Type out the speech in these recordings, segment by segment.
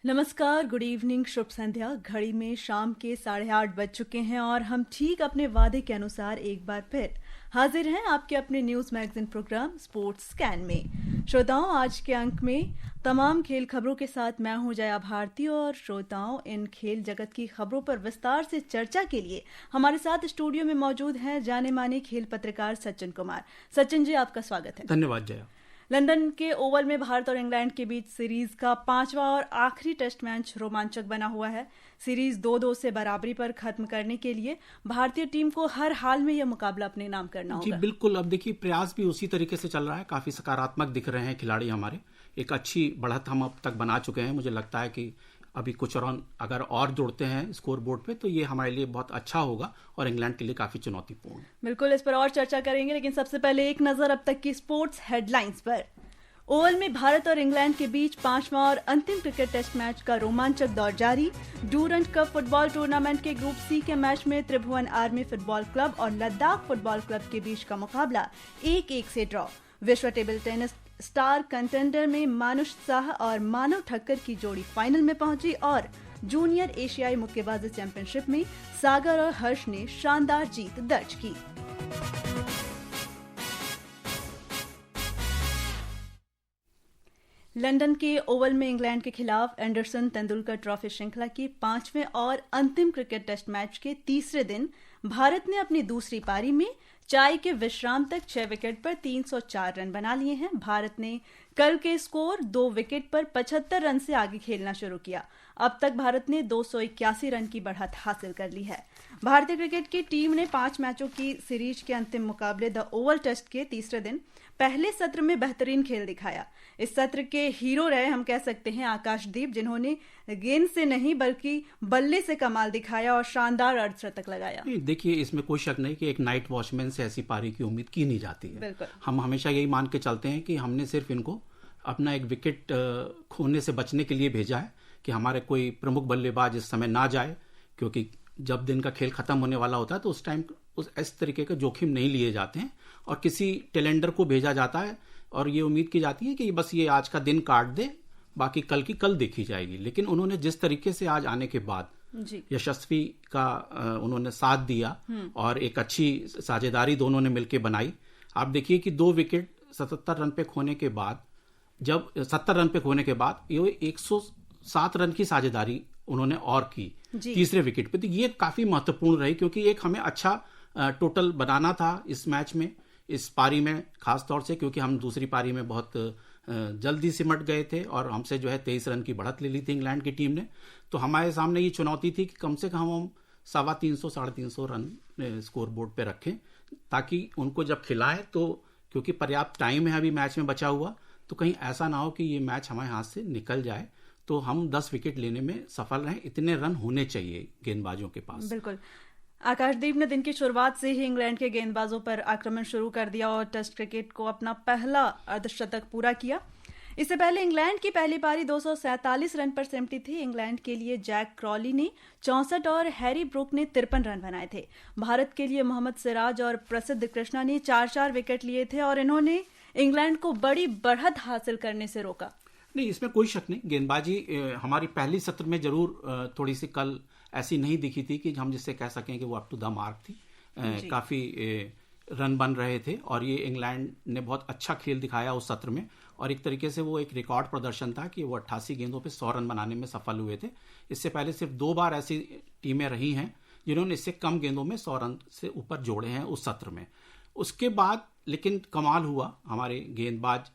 नमस्कार, good evening, शुभ संध्या। घड़ी में शाम के 8:30 बज चुके हैं और हम ठीक अपने वादे के अनुसार एक बार फिर हाजिर हैं आपके अपने news magazine programme sports scan में। श्रोताओं, आज के अंक में तमाम खेल खबरों के साथ मैं हूं जया भारती और श्रोताओं, इन खेल जगत की खबरों पर विस्तार से चर्चा के लिए हमारे साथ स्टूडियो में मौजूद हैं जाने माने खेल पत्रकार सचिन कुमार। सचिन जी, आपका स्वागत है। धन्यवाद जया। लंदन के ओवल में भारत और इंग्लैंड के बीच सीरीज का 5वां और आखिरी टेस्ट मैच रोमांचक बना हुआ है। सीरीज 2-2 से बराबरी पर खत्म करने के लिए भारतीय टीम को हर हाल में यह मुकाबला अपने नाम करना होगा। जी बिल्कुल। अब देखिए, प्रयास भी उसी तरीके से चल रहा है। काफी सकारात्मक दिख रहे हैं खिलाड़ी हमारे। एक अच्छी बढ़त हम अब तक बना चुके हैं। मुझे लगता है कि अभी कुछ रन अगर और जोड़ते हैं स्कोर बोर्ड पे तो ये हमारे लिए बहुत अच्छा होगा और इंग्लैंड के लिए काफी चुनौतीपूर्ण। बिल्कुल, इस पर और चर्चा करेंगे, लेकिन सबसे पहले एक नजर अब तक की स्पोर्ट्स हेडलाइंस पर। ओवल में भारत और इंग्लैंड के बीच 5वां और अंतिम क्रिकेट टेस्ट मैच का रोमांचक दौर जारी। डूरंट कप फुटबॉल टूर्नामेंट के ग्रुप सी के मैच में त्रिभुवन आर्मी फुटबॉल क्लब और लद्दाख फुटबॉल क्लब के बीच का मुकाबला 1-1 से ड्रॉ। विश्व टेबल टेनिस स्टार कंटेंडर में मानुष शाह और मानव ठक्कर की जोड़ी फाइनल में पहुंची और जूनियर एशियाई मुक्केबाजी चैंपियनशिप में सागर और हर्ष ने शानदार जीत दर्ज की। लंदन के ओवल में इंग्लैंड के खिलाफ एंडरसन तेंदुलकर ट्रॉफी श्रृंखला के 5वें और अंतिम क्रिकेट टेस्ट मैच के तीसरे दिन भारत ने अपनी दूसरी पारी में चाय के विश्राम तक 6 विकेट पर 304 रन बना लिए हैं। भारत ने कल के स्कोर 2 विकेट पर 75 रन से आगे खेलना शुरू किया। अब तक भारत ने 281 रन की बढ़त हासिल कर ली है। भारतीय क्रिकेट की टीम ने 5 मैचों की सीरीज के अंतिम मुकाबले द ओवल टेस्ट के तीसरे दिन पहले सत्र में बेहतरीन खेल दिखाया। इस सत्र के हीरो रहे, हम कह सकते हैं, आकाशदीप, जिन्होंने गेंद से नहीं बल्कि बल्ले से कमाल दिखाया और शानदार अर्धशतक लगाया। देखिए, इसमें कोई शक नहीं कि एक नाइट वॉचमैन से ऐसी पारी की उम्मीद की नहीं जाती है। बिल्कुल। हम हमेशा यही मान के चलते हैं कि हमने सिर्फ इनको अपना एक विकेट खोने से बचने के लिए भेजा है कि हमारे कोई प्रमुख बल्लेबाज इस समय ना जाए, क्योंकि जब दिन का खेल खत्म होने वाला होता है तो उस टाइम इस तरीके के जोखिम नहीं लिए जाते हैं और किसी टेलेंडर को भेजा जाता है और ये उम्मीद की जाती है कि बस ये आज का दिन काट दे, बाकी कल की कल देखी जाएगी। लेकिन उन्होंने जिस तरीके से आज आने के बाद यशस्वी का उन्होंने साथ दिया और एक अच्छी साझेदारी दोनों ने मिलकर बनाई। आप देखिए कि 2 विकेट 77 रन पे खोने के बाद, जब 70 रन पे खोने के बाद ये 107 रन की साझेदारी उन्होंने और की तीसरे विकेट पे। तो ये काफी महत्वपूर्ण रही, क्योंकि एक हमें अच्छा टोटल बनाना था इस मैच में, इस पारी में खास तौर से, क्योंकि हम दूसरी पारी में बहुत जल्दी सिमट गए थे और हमसे जो है 23 रन की बढ़त ले ली थी इंग्लैंड की टीम ने। तो हमारे सामने ये चुनौती थी कि कम से कम हम 350 साढ़े 300 रन स्कोर बोर्ड पे रखें, ताकि उनको जब खिलाएं तो, क्योंकि पर्याप्त टाइम है अभी मैच में बचा हुआ, तो कहीं ऐसा ना हो कि ये मैच हमारे हाथ से निकल जाए। तो हम 10 विकेट लेने में सफल रहे। इतने रन होने चाहिए गेंदबाजों के पास। बिल्कुल। आकाशदीप ने दिन की शुरुआत से ही इंग्लैंड के गेंदबाजों पर आक्रमण शुरू कर दिया और टेस्ट क्रिकेट को अपना पहला अर्धशतक पूरा किया। इससे पहले इंग्लैंड की पहली पारी 247 रन पर सिमटी थी। इंग्लैंड के लिए जैक क्रॉली ने 64 और हैरी ब्रूक ने 53 रन बनाए थे। भारत के लिए मोहम्मद सिराज और प्रसिद्ध कृष्णा ने 4-4 विकेट लिए थे और इन्होंने इंग्लैंड को बड़ी बढ़त हासिल करने से रोका। नहीं, इसमें कोई शक नहीं। गेंदबाजी हमारी पहली सत्र में जरूर थोड़ी सी कल ऐसी नहीं दिखी थी कि हम जिससे कह सकें कि वो अप टू द मार्क थी। काफी रन बन रहे थे और ये इंग्लैंड ने बहुत अच्छा खेल दिखाया उस सत्र में, और एक तरीके से वो एक रिकॉर्ड प्रदर्शन था कि वो 88 गेंदों पे 100 रन बनाने में सफल हुए थे। इससे पहले सिर्फ 2 बार ऐसी टीमें रही हैं जिन्होंने इससे कम गेंदों में 100 रन से ऊपर जोड़े हैं उस सत्र में। उसके बाद लेकिन कमाल हुआ, हमारे गेंदबाज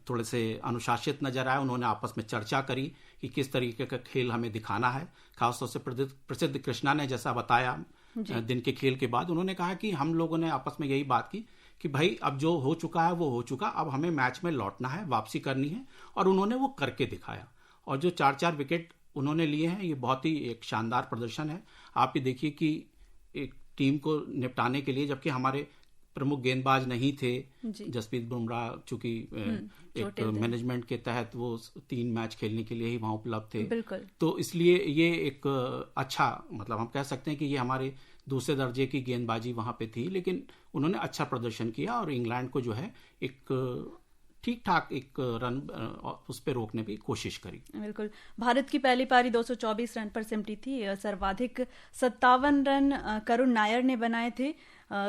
थोड़े से अनुशासित नजर आए। उन्होंने आपस में चर्चा करी कि किस तरीके का खेल हमें दिखाना है। खासतौर से प्रसिद्ध कृष्णा ने जैसा बताया दिन के खेल के बाद, उन्होंने कहा कि हम लोगों ने आपस में यही बात की कि भाई अब जो हो चुका है वो हो चुका, अब हमें मैच में लौटना है, वापसी करनी है, और उन्होंने वो करके दिखाया। और जो 4-4 विकेट उन्होंने लिए हैं, ये बहुत ही एक शानदार प्रदर्शन है। आप ये देखिए कि एक टीम को निपटाने के लिए, जबकि हमारे प्रमुख गेंदबाज नहीं थे, जसप्रीत बुमराह चूंकि एक मैनेजमेंट के तहत वो 3 मैच खेलने के लिए ही वहां उपलब्ध थे, तो इसलिए ये एक अच्छा, मतलब हम कह सकते हैं कि ये हमारे दूसरे दर्जे की गेंदबाजी वहां पे थी, लेकिन उन्होंने अच्छा प्रदर्शन किया और इंग्लैंड को जो है एक ठीक ठाक एक रन उस पर रोकने की कोशिश करी। बिल्कुल। भारत की पहली पारी 224 रन पर सिमटी थी। सर्वाधिक 57 रन करुण नायर ने बनाए थे।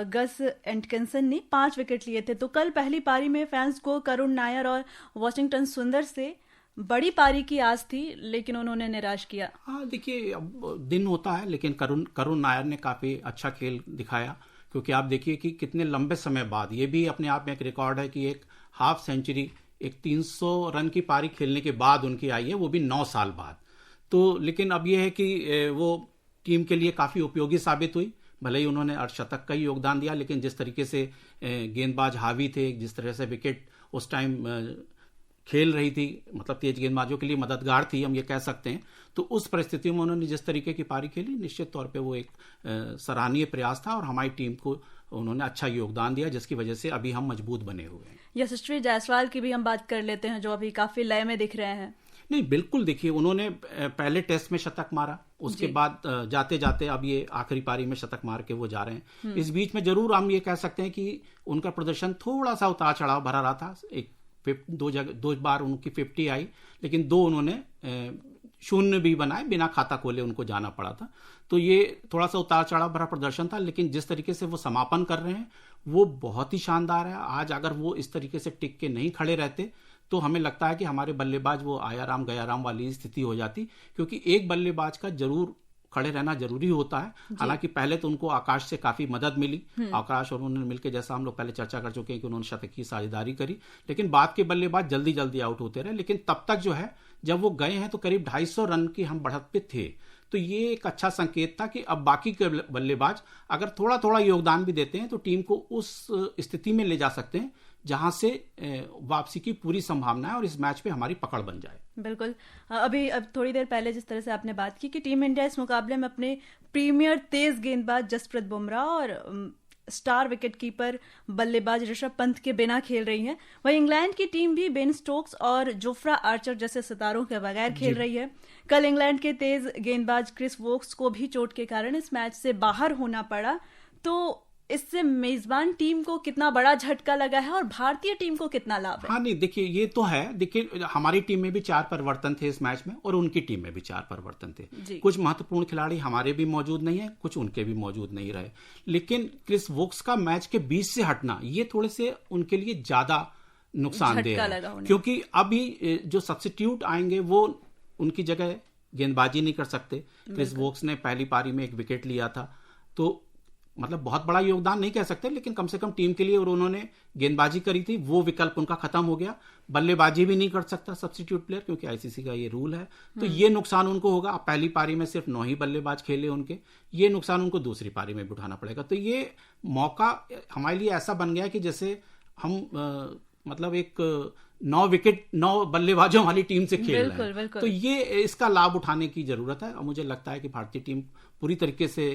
गस एटकिंसन ने 5 विकेट लिए थे। तो कल पहली पारी में फैंस को करुण नायर और वॉशिंगटन सुंदर से बड़ी पारी की आस थी, लेकिन उन्होंने निराश किया। हाँ, देखिए अब दिन होता है, लेकिन करुण नायर ने काफी अच्छा खेल दिखाया, क्योंकि आप देखिए कि कितने लंबे समय बाद, ये भी अपने आप में एक रिकॉर्ड है कि एक हाफ सेंचुरी, एक 300 रन की पारी खेलने के बाद उनकी आई है, वो भी 9 साल बाद। तो लेकिन अब ये है कि वो टीम के लिए काफी उपयोगी साबित हुई। भले ही उन्होंने अर्धशतक का ही योगदान दिया, लेकिन जिस तरीके से गेंदबाज हावी थे, जिस तरह से विकेट उस टाइम खेल रही थी, मतलब तेज गेंदबाजों के लिए मददगार थी, हम ये कह सकते हैं। तो उस परिस्थिति में उन्होंने जिस तरीके की पारी खेली, निश्चित तौर पे वो एक सराहनीय प्रयास था और हमारी टीम को उन्होंने अच्छा योगदान दिया, जिसकी वजह से अभी हम मजबूत बने हुए हैं। यशस्वी जायसवाल की भी हम बात कर लेते हैं, जो अभी काफी लय में दिख रहे हैं। नहीं, बिल्कुल, देखिए उन्होंने पहले टेस्ट में शतक मारा, उसके बाद जाते जाते अब ये आखिरी पारी में शतक मार के वो जा रहे हैं। इस बीच में जरूर हम ये कह सकते हैं कि उनका प्रदर्शन थोड़ा सा उतार चढ़ाव भरा रहा था। एक दो बार उनकी 50 आई, लेकिन 2 उन्होंने शून्य भी बनाए, बिना खाता खोले उनको जाना पड़ा था। तो ये थोड़ा सा उतार चढ़ाव भरा प्रदर्शन था, लेकिन जिस तरीके से वो समापन कर रहे हैं वो बहुत ही शानदार है। आज अगर वो इस तरीके से टिक के नहीं खड़े रहते तो हमें लगता है कि हमारे बल्लेबाज वो आया राम गया राम वाली स्थिति हो जाती, क्योंकि एक बल्लेबाज का जरूर खड़े रहना जरूरी होता है। हालांकि पहले तो उनको आकाश से काफी मदद मिली, आकाश और उन्होंने मिलकर, जैसा हम लोग पहले चर्चा कर चुके हैं कि उन्होंने शतक की साझेदारी करी, लेकिन बाद के बल्लेबाज जल्दी जल्दी आउट होते रहे। लेकिन तब तक जो है, जब वो गए हैं तो करीब 250 रन की हम बढ़त पे थे। तो ये एक अच्छा संकेत था कि अब बाकी के बल्लेबाज अगर थोड़ा थोड़ा योगदान भी देते हैं तो टीम को उस स्थिति में ले जा सकते हैं जहां से वापसी की पूरी संभावना है और इस मैच पे हमारी पकड़ बन जाए। बिल्कुल। अब थोड़ी देर पहले जिस तरह से आपने बात की कि टीम इंडिया इस मुकाबले में अपने प्रीमियर तेज गेंदबाज जसप्रीत बुमराह और स्टार विकेटकीपर बल्लेबाज ऋषभ पंत के बिना खेल रही है, वहीं इंग्लैंड की टीम भी बेन स्टोक्स और जोफ्रा आर्चर जैसे सितारों के बगैर खेल रही है। कल इंग्लैंड के तेज गेंदबाज क्रिस वोक्स को भी चोट के कारण इस मैच से बाहर होना पड़ा। तो इससे मेजबान टीम को कितना बड़ा झटका लगा है और भारतीय टीम को कितना लाभ है? हाँ, नहीं, देखिए ये तो है। देखिए हमारी टीम में भी 4 परिवर्तन थे इस मैच में और उनकी टीम में भी 4 परिवर्तन थे। कुछ महत्वपूर्ण खिलाड़ी हमारे भी मौजूद नहीं है, कुछ उनके भी मौजूद नहीं रहे। लेकिन क्रिस वोक्स का मैच के बीच से हटना ये थोड़े से उनके लिए ज्यादा नुकसानदेह है, क्योंकि अभी जो सब्स्टिट्यूट आएंगे वो उनकी जगह गेंदबाजी नहीं कर सकते। क्रिस वोक्स ने पहली पारी में 1 विकेट लिया था, तो मतलब बहुत बड़ा योगदान नहीं कह सकते, लेकिन कम से कम टीम के लिए और उन्होंने गेंदबाजी करी थी, वो विकल्प उनका खत्म हो गया। बल्लेबाजी भी नहीं कर सकता सब्स्टिट्यूट प्लेयर, क्योंकि आईसीसी का ये रूल है। तो ये नुकसान उनको होगा। पहली पारी में सिर्फ 9 ही बल्लेबाज खेले उनके, ये नुकसान उनको दूसरी पारी में भी उठाना पड़ेगा। तो ये मौका हमारे लिए ऐसा बन गया कि जैसे हम मतलब एक 9 बल्लेबाजों वाली टीम से खेल रहे हैं। तो ये इसका लाभ उठाने की जरूरत है और मुझे लगता है कि भारतीय टीम पूरी तरीके से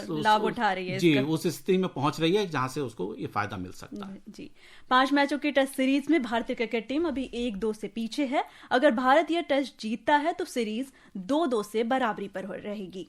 लाभ उठा रही है, जी, उस स्थिति में पहुंच रही है जहां से उसको ये फायदा मिल सकता है। जी, 5 मैचों की टेस्ट सीरीज में भारतीय क्रिकेट टीम अभी 1-2 से पीछे है। अगर भारत यह टेस्ट जीतता है तो सीरीज 2-2 से बराबरी पर रहेगी।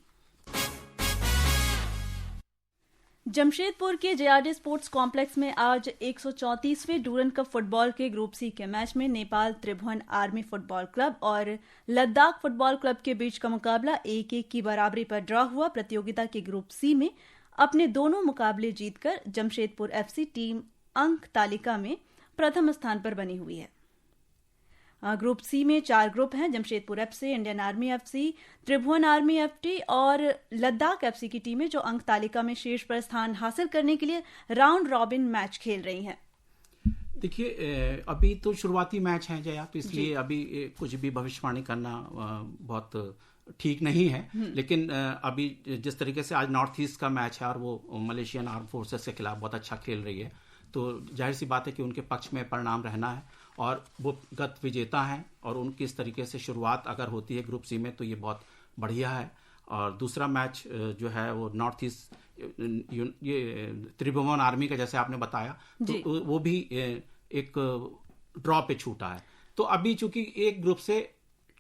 जमशेदपुर के जेआरडी स्पोर्ट्स कॉम्प्लेक्स में आज 134वें डूरन कप फुटबॉल के ग्रुप सी के मैच में नेपाल त्रिभुवन आर्मी फुटबॉल क्लब और लद्दाख फुटबॉल क्लब के बीच का मुकाबला 1-1 की बराबरी पर ड्रॉ हुआ। प्रतियोगिता के ग्रुप सी में अपने दोनों मुकाबले जीतकर जमशेदपुर एफसी टीम अंक तालिका में प्रथम स्थान पर बनी हुई है। ग्रुप सी में 4 ग्रुप हैं। Jamshedpur FC, Indian Army FC, Tribhuvan Army FT और लद्दाख एफसी की टीमें जो अंक तालिका में शीर्ष पर स्थान हासिल करने के लिए राउंड रॉबिन मैच खेल रही हैं। देखिए अभी तो शुरुआती मैच है जया, तो इसलिए अभी कुछ भी भविष्यवाणी करना बहुत ठीक नहीं है। लेकिन अभी जिस तरीके से आज नॉर्थ ईस्ट का मैच है और वो मलेशियन आर्म फोर्सेस के खिलाफ बहुत अच्छा खेल रही है, तो जाहिर सी बात है कि उनके पक्ष में परिणाम रहना है और वो गत विजेता हैं और उनकी इस तरीके से शुरुआत अगर होती है ग्रुप सी में तो ये बहुत बढ़िया है। और दूसरा मैच जो है वो नॉर्थ ईस्ट ये त्रिभुवन आर्मी का जैसे आपने बताया, तो वो भी एक ड्रॉ पे छूटा है। तो अभी चूंकि एक ग्रुप से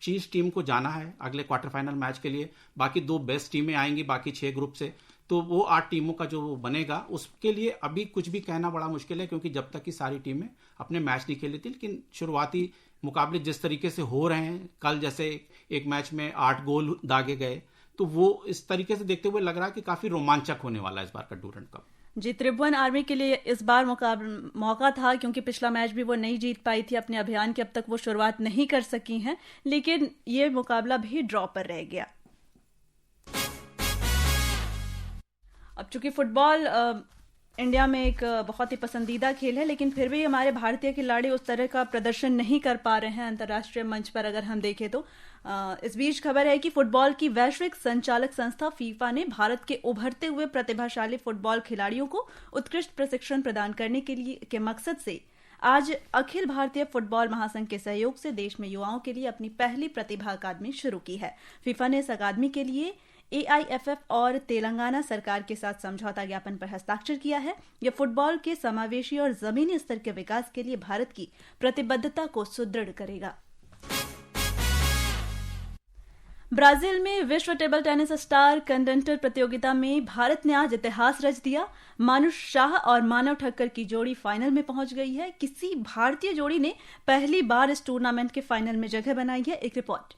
शीर्ष टीम को जाना है अगले क्वार्टर फाइनल मैच के लिए, बाकी 2 बेस्ट टीमें आएंगी बाकी 6 ग्रुप से, तो वो 8 टीमों का जो बनेगा उसके लिए अभी कुछ भी कहना बड़ा मुश्किल है, क्योंकि जब तक कि सारी टीमें अपने मैच नहीं खेली थी। लेकिन शुरुआती मुकाबले जिस तरीके से हो रहे हैं, कल जैसे एक मैच में 8 गोल दागे गए, तो वो इस तरीके से देखते हुए लग रहा है कि काफी रोमांचक होने वाला है इस बार का डूरंड कप। जी, त्रिभुवन आर्मी के लिए इस बार मौका था, क्योंकि पिछला मैच भी वो नहीं जीत पाई थी अपने अभियान की। अब तक वो शुरुआत नहीं कर सकी हैं, लेकिन ये मुकाबला भी ड्रॉ पर रह गया। अब चूंकि फुटबॉल इंडिया में एक बहुत ही पसंदीदा खेल है, लेकिन फिर भी हमारे भारतीय खिलाड़ी उस तरह का प्रदर्शन नहीं कर पा रहे हैं अंतर्राष्ट्रीय मंच पर अगर हम देखें तो। इस बीच खबर है कि फुटबॉल की वैश्विक संचालक संस्था फीफा ने भारत के उभरते हुए प्रतिभाशाली फुटबॉल खिलाड़ियों को उत्कृष्ट प्रशिक्षण प्रदान करने के मकसद से आज अखिल भारतीय फुटबॉल महासंघ के सहयोग से देश में युवाओं के लिए अपनी पहली प्रतिभा अकादमी शुरू की है। फीफा ने इस अकादमी के लिए AIFF और तेलंगाना सरकार के साथ समझौता ज्ञापन पर हस्ताक्षर किया है। यह फुटबॉल के समावेशी और जमीनी स्तर के विकास के लिए भारत की प्रतिबद्धता को सुदृढ़ करेगा। ब्राजील में विश्व टेबल टेनिस स्टार कंटेंटर प्रतियोगिता में भारत ने आज इतिहास रच दिया। मानुष शाह और मानव ठक्कर की जोड़ी फाइनल में पहुंच गई है। किसी भारतीय जोड़ी ने पहली बार इस टूर्नामेंट के फाइनल में जगह बनाई है। एक रिपोर्ट।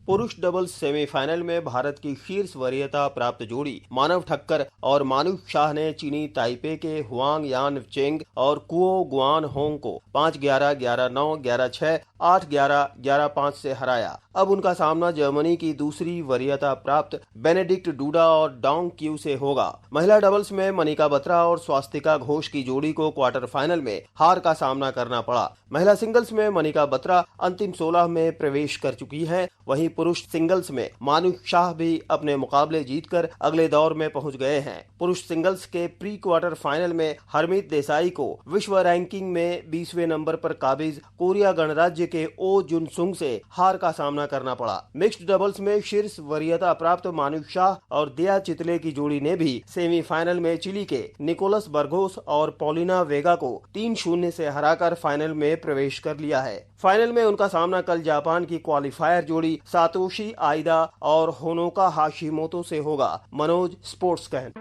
पुरुष डबल्स सेमीफाइनल में भारत की शीर्ष वरीयता प्राप्त जोड़ी मानव ठक्कर और मानुष शाह ने चीनी ताइपे के हुआंग यान चेंग और कुओ गुआन होंग को 5-11, 11-9, 11-6, 8-11, 11-5 से हराया। अब उनका सामना जर्मनी की दूसरी वरीयता प्राप्त बेनेडिक्ट डूडा और डोंग क्यू से होगा। महिला डबल्स में मनिका बत्रा और स्वास्तिका घोष की जोड़ी को क्वार्टर फाइनल में हार का सामना करना पड़ा। महिला सिंगल्स में मनिका बत्रा अंतिम 16 में प्रवेश कर चुकी हैं। वहीं पुरुष सिंगल्स में मानुष शाह भी अपने मुकाबले जीतकर अगले दौर में पहुंच गए हैं। पुरुष सिंगल्स के प्री क्वार्टर फाइनल में हरमीत देसाई को विश्व रैंकिंग में 20वें नंबर पर काबिज कोरिया गणराज्य के ओ जुन सुंग से हार का सामना करना पड़ा। मिक्स्ड डबल्स में शीर्ष वरीयता प्राप्त मानुष शाह और दिया चितले की जोड़ी ने भी सेमीफाइनल में चिली के निकोलस बर्गोस और पॉलिना वेगा को 3-0 से हराकर फाइनल में प्रवेश कर लिया है। फाइनल में उनका सामना कल जापान की क्वालिफायर जोड़ी सातोशी आइदा और होनोका हाशिमोतो से होगा। Manoj, sports can.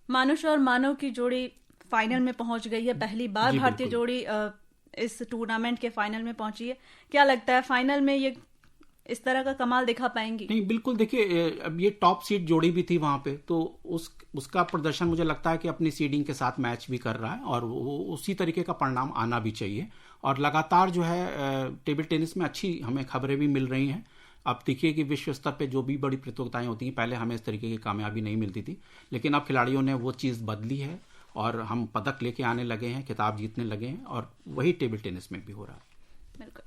मानुष और मानव की जोड़ी फाइनल में पहुंच गई है। पहली बार भारतीय जोड़ी इस टूर्नामेंट के फाइनल में पहुंची है। क्या लगता है फाइनल में ये इस तरह का कमाल दिखा पाएंगी? नहीं, बिल्कुल। देखिए, अब ये टॉप सीड जोड़ी भी थी वहां पे, तो उसका प्रदर्शन मुझे लगता है कि अपनी सीडिंग के साथ मैच भी कर रहा है और वो उसी तरीके का परिणाम आना भी चाहिए। और लगातार जो है टेबल टेनिस में अच्छी हमें खबरें भी मिल रही हैं। अब देखिए कि विश्व स्तर पे जो भी बड़ी प्रतियोगिताएं होती हैं, पहले हमें इस तरीके की कामयाबी नहीं मिलती थी, लेकिन अब खिलाड़ियों ने वो चीज़ बदली है और हम पदक लेके आने लगे हैं, खिताब जीतने लगे हैं, और वही टेबल टेनिस में भी हो रहा है। बिल्कुल।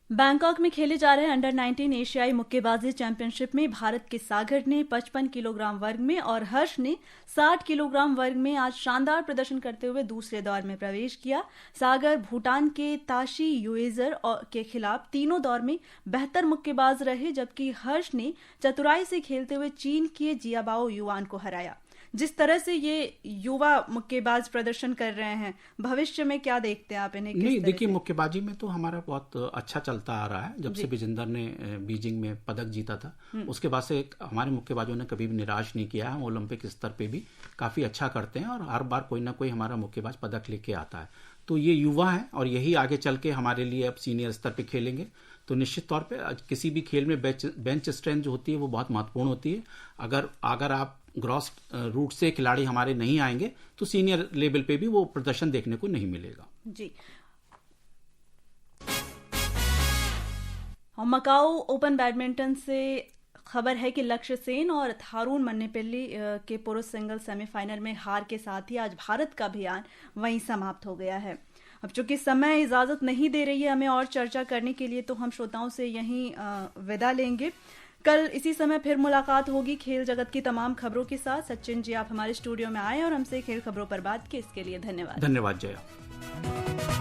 बैंकॉक में खेले जा रहे अंडर 19 एशियाई मुक्केबाजी चैंपियनशिप में भारत के सागर ने 55 किलोग्राम वर्ग में और हर्ष ने 60 किलोग्राम वर्ग में आज शानदार प्रदर्शन करते हुए दूसरे दौर में प्रवेश किया। सागर भूटान के ताशी युएजर के खिलाफ तीनों दौर में बेहतर मुक्केबाज रहे, जबकि हर्ष ने चतुराई से खेलते हुए चीन के जियाबाओ युआन को हराया। जिस तरह से ये युवा मुक्केबाज प्रदर्शन कर रहे हैं, भविष्य में क्या देखते हैं आप इन्हें? नहीं, देखिए, मुक्केबाजी में तो हमारा बहुत अच्छा चलता आ रहा है। जब से विजेंदर ने बीजिंग में पदक जीता था, उसके बाद से हमारे मुक्केबाजों ने कभी भी निराश नहीं किया है। ओलंपिक स्तर पे भी काफी अच्छा करते हैं और हर बार कोई ना कोई हमारा मुक्केबाज पदक लेके आता है। तो ये युवा है और यही आगे चल के हमारे लिए अब सीनियर स्तर पे खेलेंगे। तो निश्चित तौर पे किसी भी खेल में बेंच स्ट्रेंथ जो होती है वो बहुत महत्वपूर्ण होती है। अगर आप ग्रॉस रूट से खिलाड़ी हमारे नहीं आएंगे तो सीनियर लेवल पे भी वो प्रदर्शन देखने को नहीं मिलेगा। जी। मकाऊ ओपन बैडमिंटन से खबर है कि लक्ष्य सेन और थारून मन्नेपल्ली के पुरुष सिंगल सेमीफाइनल में हार के साथ ही आज भारत का अभियान वहीं समाप्त हो गया है। अब चूंकि समय इजाजत नहीं दे रही है हमें और चर्चा करने के लिए, तो हम श्रोताओं से यहीं विदा लेंगे। कल इसी समय फिर मुलाकात होगी खेल जगत की तमाम खबरों के साथ। सचिन जी, आप हमारे स्टूडियो में आए और हमसे खेल खबरों पर बात की, इसके लिए धन्यवाद। धन्यवाद जया।